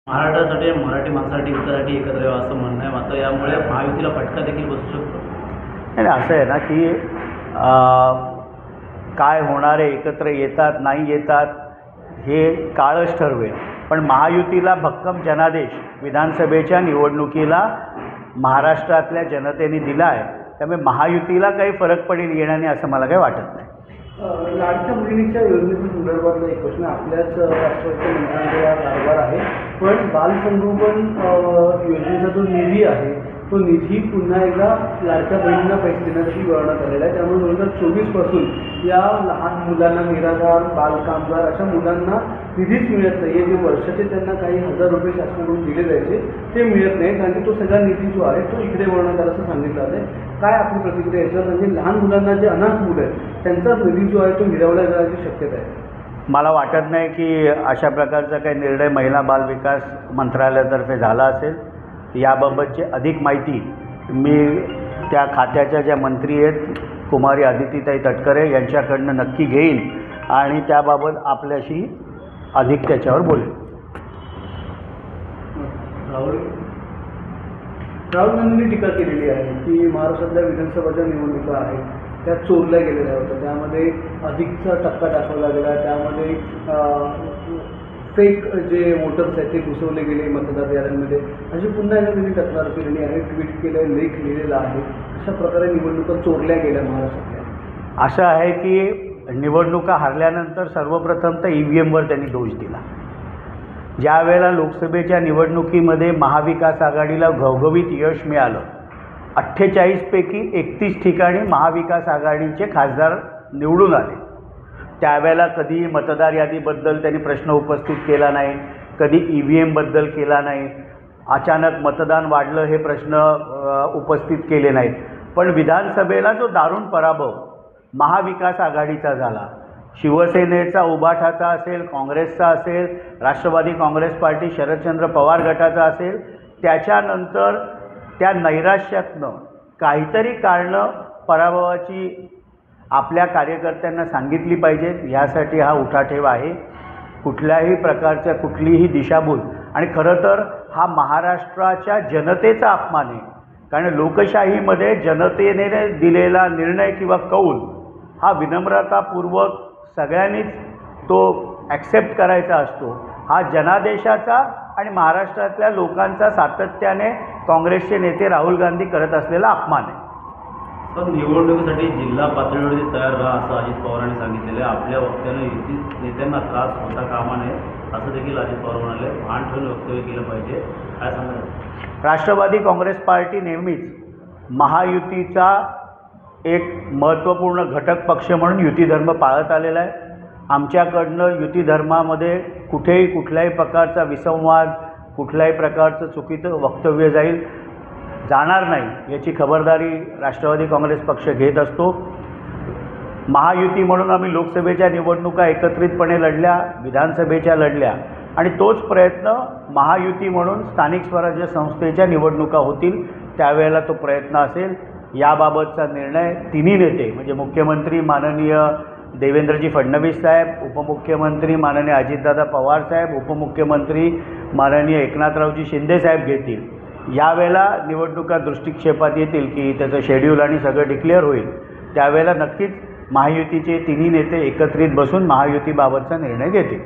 महाराष्ट्रासाठी मराठी माणसासाठी हितासाठी एकत्र यावं असं म्हणणं आहे. मात्र यामुळे महायुतीला फटका देखील बसू शकतो. नाही असं आहे ना की काय होणार आहे, एकत्र येतात नाही येतात हे काळच ठरवेल. पण महायुतीला भक्कम जनादेश विधानसभेच्या निवडणुकीला महाराष्ट्रातल्या जनतेने दिला आहे. त्यामुळे महायुतीला काही फरक पडेल येण्याने असं मला काही वाटत नाही. लाडक्या बहिणीच्या योजनेच्या संदर्भातला एक प्रश्न आपल्याच राष्ट्रवादीच्या मंत्र्यांचा कारभार आहे. पण बालसंगोपन योजनेचा जो निधी आहे तो निधी पुन्हा एकदा लाडक्या बहिणींना पैसे देण्याची वळणात आलेला आहे. त्यामुळे 2024पासून या लहान मुलांना, निराधार, बालकामगार अशा मुलांना निधीच मिळत नाही आहे. जे वर्षाचे त्यांना काही हजार रुपये शासनाकडून दिले जायचे ते मिळत नाही, कारण की तो सगळा निधी जो आहे तो इकडे वळणात आला असं सांगितलं जातं आहे. काय आपली प्रतिक्रिया याच्यावर? म्हणजे लहान मुलांना जे अनाथ मुलं आहेत त्यांचा निधी जो आहे तो हिरावला जाण्याची शक्यता आहे. मला वाटत नाही की अशा प्रकारचा काही निर्णय महिला बाल विकास मंत्रालयातर्फे झाला असेल. याबाबतची अधिक माहिती मी त्या खात्याच्या ज्या मंत्री आहेत कुमारी आदितीताई तटकरे यांच्याकडनं नक्की घेईन आणि त्याबाबत आपल्याशी अधिक त्याच्यावर बोलेन. राहुल गांधींनी टीका केलेली आहे की महाराष्ट्रातल्या विधानसभाच्या निवडणुका आहेत त्या चोरल्या गेलेल्या होत्या, त्यामध्ये अधिकचा टक्का दाखवला गेला, त्यामध्ये फेक जे वोटर्स आहेत ते घुसवले गेले मतदार याद्यांमध्ये, अशी पुन्हा एकदा त्यांनी तक्रार केलेली आहे, ट्विट केलं, लेख लिहिलेला आहे. अशा प्रकारे निवडणुका चोरल्या गेल्या महाराष्ट्रातल्या. असं आहे की निवडणुका हरल्यानंतर सर्वप्रथम तर EVMवर त्यांनी दोष दिला. ज्या वेळेला लोकसभेच्या निवडणुकीमध्ये महाविकास आघाडीला घवघवीत यश मिळालं, 48 पैकी 31 ठिकाणी महाविकास आघाडीचे खासदार निवडून आले. त्यावेळेला कधीही मतदार यादीबद्दल त्यांनी प्रश्न उपस्थित केला नाही, कधी EVMबद्दल केला नाही, अचानक मतदान वाढलं हे प्रश्न उपस्थित केले नाहीत. पण विधानसभेला जो दारुण पराभव महाविकास आघाडीचा झाला, शिवसेनेचा उभाठाचा असेल, काँग्रेसचा असेल, राष्ट्रवादी काँग्रेस पार्टी शरदचंद्र पवार गटाचा असेल, त्याच्यानंतर त्या नैराश्यातनं काहीतरी कारणं पराभवाची आपल्या कार्यकर्त्यांना सांगितली पाहिजेत. ह्यासाठी हा उठाठेव आहे. कुठल्याही प्रकारच्या कुठलीही दिशाभूल आणि खरं तर हा महाराष्ट्राच्या जनतेचा अपमान आहे. कारण लोकशाहीमध्ये जनतेने दिलेला निर्णय किंवा कौल हा विनम्रतापूर्वक सगळ्यांनीच तो ॲक्सेप्ट करायचा असतो. हा जनादेशाचा आणि महाराष्ट्रातल्या लोकांचा सातत्याने काँग्रेसचे नेते राहुल गांधी करत असलेला अपमान आहे. पण निवडणुकीसाठी जिल्हा पातळीवर तयार राहा असं अजित पवारांनी सांगितलेलं आहे. आपल्या वक्त्यानं युती नेत्यांना त्रास होता कामा नये असं देखील अजित पवार म्हणाले. भान ठेवून वक्तव्य केलं पाहिजे. काय सांगायचं? राष्ट्रवादी काँग्रेस पार्टी नेहमीच महायुतीचा एक महत्त्वपूर्ण घटक पक्ष म्हणून युती धर्म पाळत आलेला आहे. आमच्याकडनं युती धर्मामध्ये कुठेही कुठल्याही प्रकारचा विसंवाद, कुठल्याही प्रकारचं चुकीचं वक्तव्य जाणार नाही याची खबरदारी राष्ट्रवादी काँग्रेस पक्ष घेत असतो. महायुती म्हणून आम्ही लोकसभेच्या निवडणुका एकत्रितपणे लढल्या, विधानसभेच्या लढल्या आणि तोच प्रयत्न महायुती म्हणून स्थानिक स्वराज्य संस्थेच्या निवडणुका होतील त्यावेळेला तो प्रयत्न असेल. याबाबतचा निर्णय तिन्ही नेते म्हणजे मुख्यमंत्री माननीय देवेंद्रजी फडणवीस साहेब, उपमुख्यमंत्री माननीय अजितदादा पवार साहेब, उपमुख्यमंत्री माननीय एकनाथरावजी शिंदे साहेब घेतील. यावेळेला निवडणुका दृष्टिक्षेपात येतील की त्याचं शेड्यूल आणि सगळं डिक्लेअर होईल. त्यावेळेला नक्कीच महायुतीचे तिन्ही नेते एकत्रित बसून महायुतीबाबतचा निर्णय घेतील.